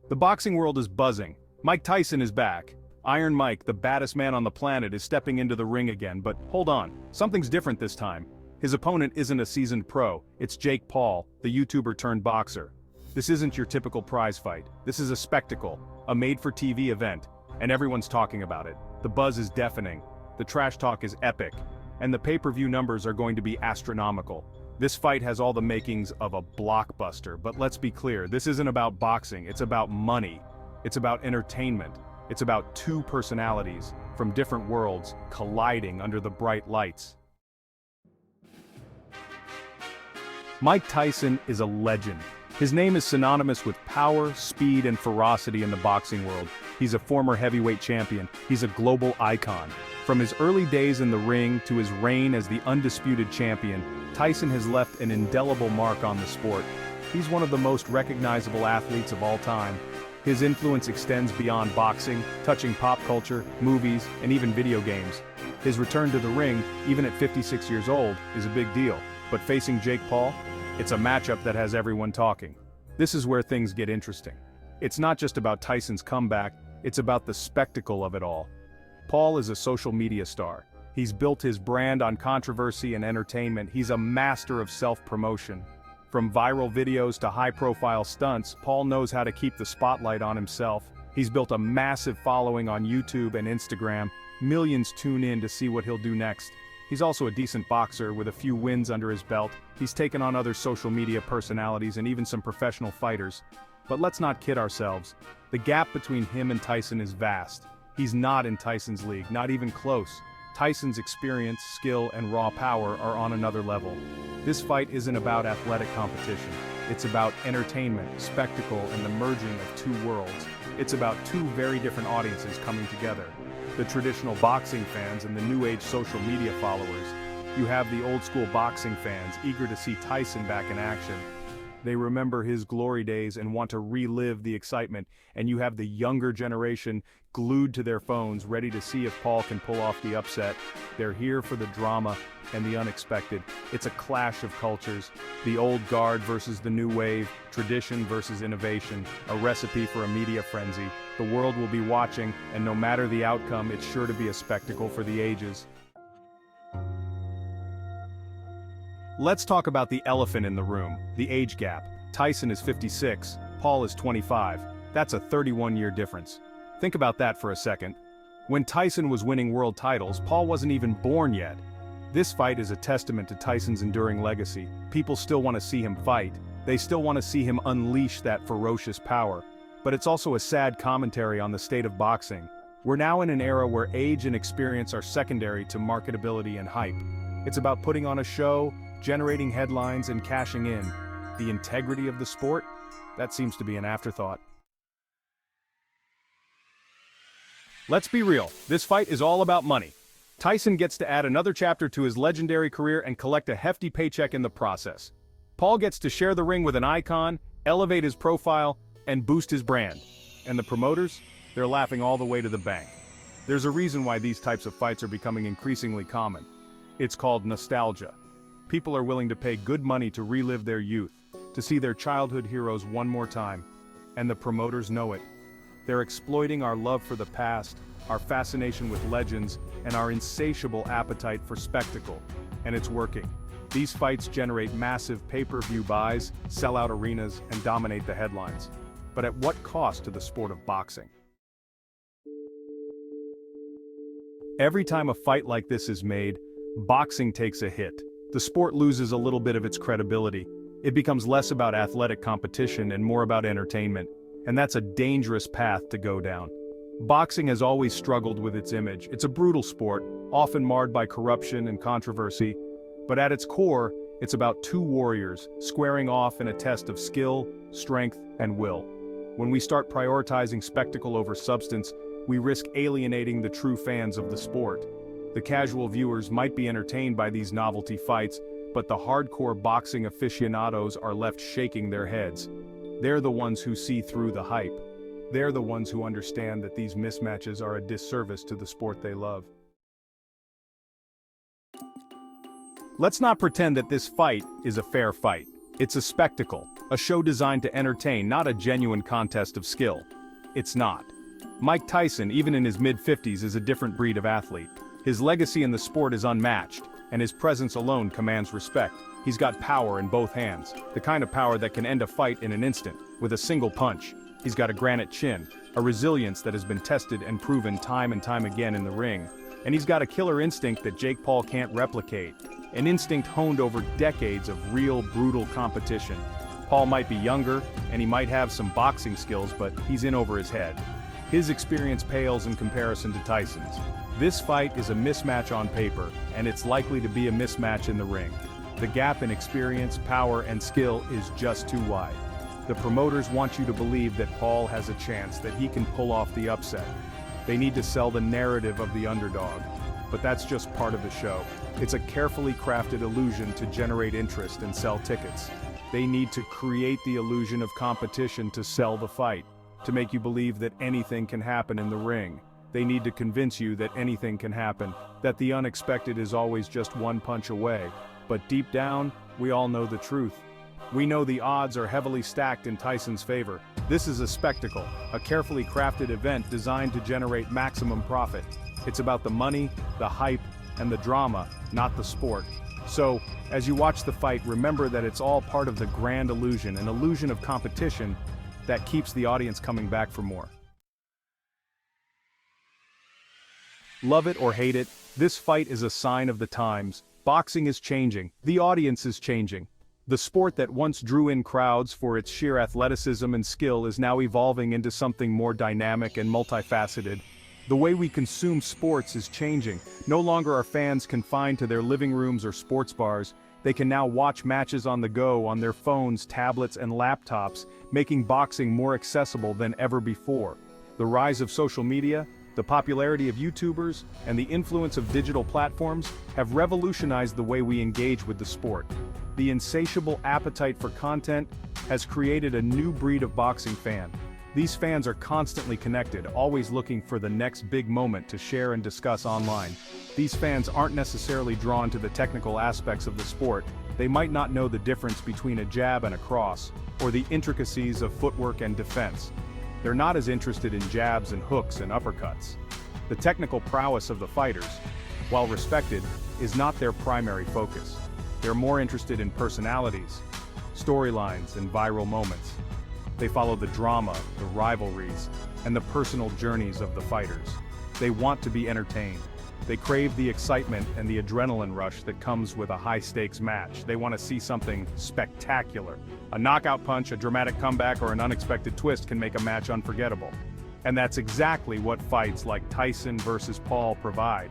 The boxing world is buzzing. Mike Tyson is back. Iron Mike, the baddest man on the planet, is stepping into the ring again, but hold on, something's different this time. His opponent isn't a seasoned pro, it's Jake Paul, the YouTuber turned boxer. This isn't your typical prize fight. This is a spectacle, a made-for-TV event, and everyone's talking about it. The buzz is deafening, the trash talk is epic, and the pay-per-view numbers are going to be astronomical. This fight has all the makings of a blockbuster, but let's be clear, this isn't about boxing, it's about money. It's about entertainment. It's about two personalities from different worlds colliding under the bright lights. Mike Tyson is a legend. His name is synonymous with power, speed, and ferocity in the boxing world. He's a former heavyweight champion. He's a global icon. From his early days in the ring to his reign as the undisputed champion, Tyson has left an indelible mark on the sport. He's one of the most recognizable athletes of all time. His influence extends beyond boxing, touching pop culture, movies, and even video games. His return to the ring, even at 56 years old, is a big deal. But facing Jake Paul? It's a matchup that has everyone talking. This is where things get interesting. It's not just about Tyson's comeback, it's about the spectacle of it all. Paul is a social media star. He's built his brand on controversy and entertainment. He's a master of self-promotion. From viral videos to high-profile stunts, Paul knows how to keep the spotlight on himself. He's built a massive following on YouTube and Instagram. Millions tune in to see what he'll do next. He's also a decent boxer with a few wins under his belt. He's taken on other social media personalities and even some professional fighters. But let's not kid ourselves. The gap between him and Tyson is vast. He's not in Tyson's league, not even close. Tyson's experience, skill, and raw power are on another level. This fight isn't about athletic competition. It's about entertainment, spectacle, and the merging of two worlds. It's about two very different audiences coming together. The traditional boxing fans and the new age social media followers. You have the old school boxing fans eager to see Tyson back in action. They remember his glory days and want to relive the excitement, and you have the younger generation glued to their phones ready to see if Paul can pull off the upset. They're here for the drama and the unexpected. It's a clash of cultures, the old guard versus the new wave, tradition versus innovation, a recipe for a media frenzy. The world will be watching, and no matter the outcome, it's sure to be a spectacle for the ages. Let's talk about the elephant in the room, the age gap. Tyson is 56, Paul is 25. That's a 31-year difference. Think about that for a second. When Tyson was winning world titles, Paul wasn't even born yet. This fight is a testament to Tyson's enduring legacy. People still want to see him fight. They still want to see him unleash that ferocious power. But it's also a sad commentary on the state of boxing. We're now in an era where age and experience are secondary to marketability and hype. It's about putting on a show, generating headlines, and cashing in. The integrity of the sport? That seems to be an afterthought. Let's be real, this fight is all about money. Tyson gets to add another chapter to his legendary career and collect a hefty paycheck in the process. Paul gets to share the ring with an icon, elevate his profile, and boost his brand. And the promoters? They're laughing all the way to the bank. There's a reason why these types of fights are becoming increasingly common. It's called nostalgia. People are willing to pay good money to relive their youth, to see their childhood heroes one more time. And the promoters know it. They're exploiting our love for the past, our fascination with legends, and our insatiable appetite for spectacle. And it's working. These fights generate massive pay-per-view buys, sell out arenas, and dominate the headlines. But at what cost to the sport of boxing? Every time a fight like this is made, boxing takes a hit. The sport loses a little bit of its credibility. It becomes less about athletic competition and more about entertainment. And that's a dangerous path to go down. Boxing has always struggled with its image. It's a brutal sport, often marred by corruption and controversy. But at its core, it's about two warriors squaring off in a test of skill, strength, and will. When we start prioritizing spectacle over substance, we risk alienating the true fans of the sport. The casual viewers might be entertained by these novelty fights, but the hardcore boxing aficionados are left shaking their heads. They're the ones who see through the hype. They're the ones who understand that these mismatches are a disservice to the sport they love. Let's not pretend that this fight is a fair fight. It's a spectacle. A show designed to entertain, not a genuine contest of skill. It's not. Mike Tyson, even in his mid-50s, is a different breed of athlete. His legacy in the sport is unmatched, and his presence alone commands respect. He's got power in both hands, the kind of power that can end a fight in an instant, with a single punch. He's got a granite chin, a resilience that has been tested and proven time and time again in the ring. And he's got a killer instinct that Jake Paul can't replicate. An instinct honed over decades of real, brutal competition. Paul might be younger, and he might have some boxing skills, but he's in over his head. His experience pales in comparison to Tyson's. This fight is a mismatch on paper, and it's likely to be a mismatch in the ring. The gap in experience, power, and skill is just too wide. The promoters want you to believe that Paul has a chance, that he can pull off the upset. They need to sell the narrative of the underdog. But that's just part of the show. It's a carefully crafted illusion to generate interest and sell tickets. They need to create the illusion of competition to sell the fight, to make you believe that anything can happen in the ring. They need to convince you that anything can happen, that the unexpected is always just one punch away. But deep down, we all know the truth. We know the odds are heavily stacked in Tyson's favor. This is a spectacle, a carefully crafted event designed to generate maximum profit. It's about the money, the hype, and the drama, not the sport. So, as you watch the fight, remember that it's all part of the grand illusion, an illusion of competition that keeps the audience coming back for more. Love it or hate it, this fight is a sign of the times. Boxing is changing. The audience is changing. The sport that once drew in crowds for its sheer athleticism and skill is now evolving into something more dynamic and multifaceted. The way we consume sports is changing. No longer are fans confined to their living rooms or sports bars. They can now watch matches on the go on their phones, tablets, and laptops, making boxing more accessible than ever before. The rise of social media, the popularity of YouTubers, and the influence of digital platforms have revolutionized the way we engage with the sport. The insatiable appetite for content has created a new breed of boxing fan. These fans are constantly connected, always looking for the next big moment to share and discuss online. These fans aren't necessarily drawn to the technical aspects of the sport. They might not know the difference between a jab and a cross, or the intricacies of footwork and defense. They're not as interested in jabs and hooks and uppercuts. The technical prowess of the fighters, while respected, is not their primary focus. They're more interested in personalities, storylines, and viral moments. They follow the drama, the rivalries, and the personal journeys of the fighters. They want to be entertained. They crave the excitement and the adrenaline rush that comes with a high-stakes match. They want to see something spectacular. A knockout punch, a dramatic comeback, or an unexpected twist can make a match unforgettable. And that's exactly what fights like Tyson versus Paul provide.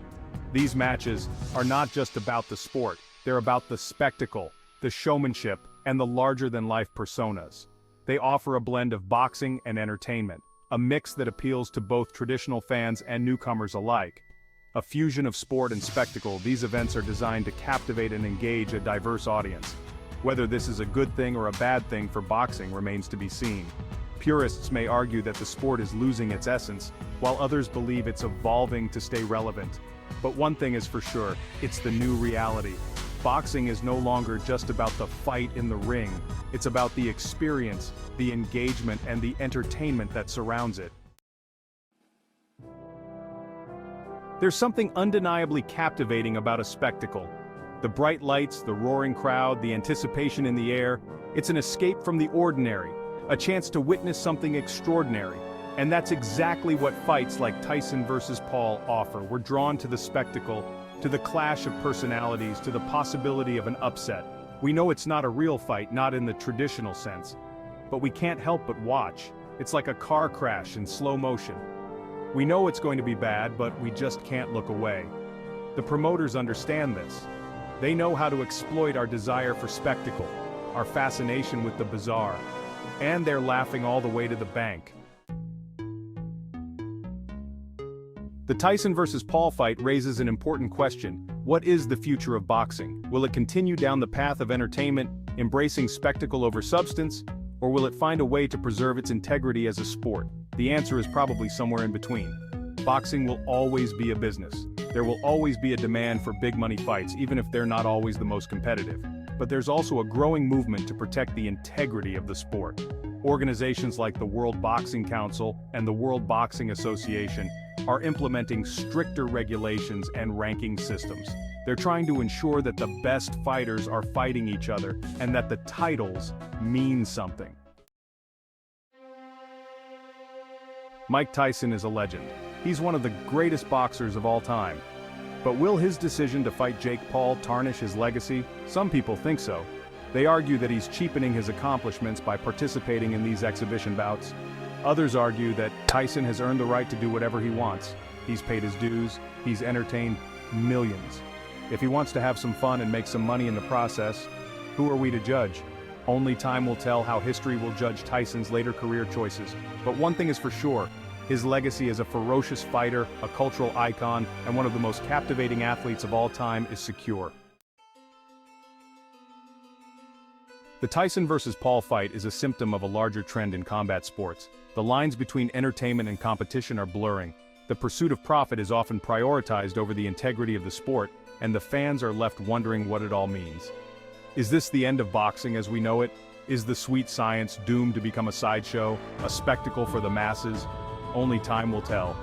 These matches are not just about the sport. They're about the spectacle, the showmanship, and the larger-than-life personas. They offer a blend of boxing and entertainment, a mix that appeals to both traditional fans and newcomers alike. A fusion of sport and spectacle, these events are designed to captivate and engage a diverse audience. Whether this is a good thing or a bad thing for boxing remains to be seen. Purists may argue that the sport is losing its essence, while others believe it's evolving to stay relevant. But one thing is for sure, it's the new reality. Boxing is no longer just about the fight in the ring. It's about the experience, the engagement, and the entertainment that surrounds it. There's something undeniably captivating about a spectacle. The bright lights, the roaring crowd, the anticipation in the air. It's an escape from the ordinary, a chance to witness something extraordinary. And that's exactly what fights like Tyson versus Paul offer. We're drawn to the spectacle, to the clash of personalities, to the possibility of an upset. We know it's not a real fight, not in the traditional sense. But we can't help but watch. It's like a car crash in slow motion. We know it's going to be bad, but we just can't look away. The promoters understand this. They know how to exploit our desire for spectacle, our fascination with the bizarre. And they're laughing all the way to the bank. The Tyson versus Paul fight raises an important question. What is the future of boxing? Will it continue down the path of entertainment, embracing spectacle over substance, or will it find a way to preserve its integrity as a sport? The answer is probably somewhere in between. Boxing will always be a business. There will always be a demand for big money fights, even if they're not always the most competitive. but there's also a growing movement to protect the integrity of the sport. Organizations like the World Boxing Council and the World Boxing Association are implementing stricter regulations and ranking systems. They're trying to ensure that the best fighters are fighting each other and that the titles mean something. Mike Tyson is a legend. He's one of the greatest boxers of all time. But will his decision to fight Jake Paul tarnish his legacy? Some people think so. They argue that he's cheapening his accomplishments by participating in these exhibition bouts. Others argue that Tyson has earned the right to do whatever he wants. He's paid his dues, he's entertained millions. If he wants to have some fun and make some money in the process, who are we to judge? Only time will tell how history will judge Tyson's later career choices. But one thing is for sure, his legacy as a ferocious fighter, a cultural icon, and one of the most captivating athletes of all time is secure. The Tyson versus Paul fight is a symptom of a larger trend in combat sports. The lines between entertainment and competition are blurring. The pursuit of profit is often prioritized over the integrity of the sport, and the fans are left wondering what it all means. Is this the end of boxing as we know it? Is the sweet science doomed to become a sideshow, a spectacle for the masses? Only time will tell.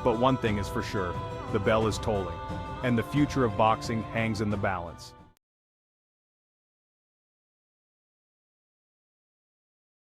But one thing is for sure, the bell is tolling, and the future of boxing hangs in the balance.